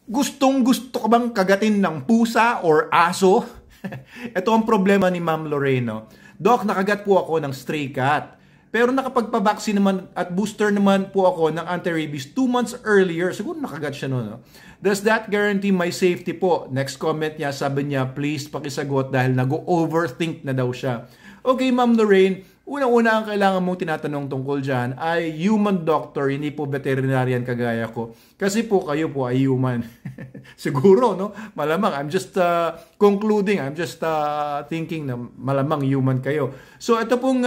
Gustong-gusto ka bang kagatin ng pusa or aso? Ito ang problema ni Ma'am Loreno. Doc, nakagat po ako ng stray cat. Pero nakapagpabaksin naman at booster naman po ako ng anti-rabies 2 months earlier. Siguro nakagat siya noon. No? Does that guarantee my safety po? Next comment niya, sabi niya, please pakisagot dahil nag-overthink na daw siya. Okay, Ma'am Lorraine, unang-una ang kailangan mong tinatanong tungkol dyan ay human doctor, hindi po veterinarian kagaya ko. Kasi po kayo po ay human. Siguro, no? Malamang, I'm just concluding, I'm just thinking na malamang human kayo. So, ito pong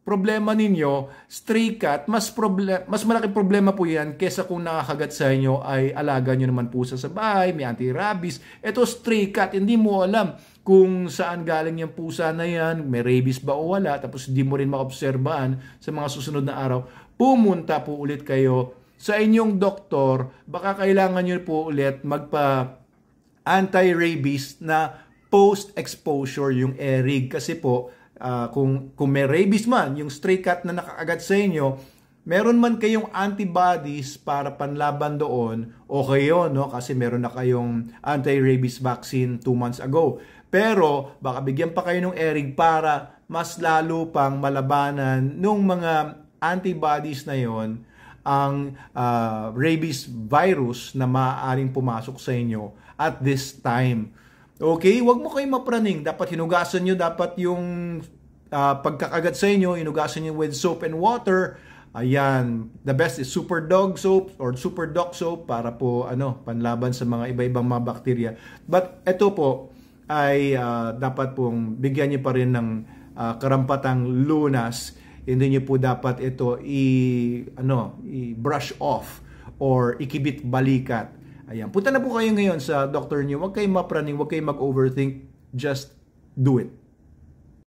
problema ninyo, stray cat, mas malaking problema po yan kesa kung nakakagat sa inyo ay alaga nyo naman pusa sa bahay, may anti-rabies. Ito stray cat, hindi mo alam kung saan galing yung pusa na yan, may rabies ba o wala, tapos hindi mo rin maobserbahan sa mga susunod na araw, pumunta po ulit kayo sa inyong doktor, baka kailangan nyo po ulit magpa anti-rabies na post-exposure yung ERIG. Kasi po, kung may rabies man, yung stray cat na nakakagat sa inyo, meron man kayong antibodies para panlaban doon, okay yun, no? Kasi meron na kayong anti-rabies vaccine 2 months ago. Pero baka bigyan pa kayo ng ERIG para mas lalo pang malabanan nung mga antibodies na yon ang rabies virus na maaaring pumasok sa inyo at this time. Okay, wag mo kayong mapraning. Dapat hinugasan nyo, dapat yung pagkakagat sa inyo, hinugasan nyo with soap and water. Ayan, the best is super dog soap or super doc soap para po panlaban sa mga iba-ibang mga bakterya. But ito po ay dapat pong bigyan niyo pa rin ng karampatang lunas. Hindi niyo po dapat ito i-brush off or ikibit balikat. Ayan, punta na po kayo ngayon sa doctor niyo. Huwag kayong mapraning, huwag kayong mag-overthink. Just do it.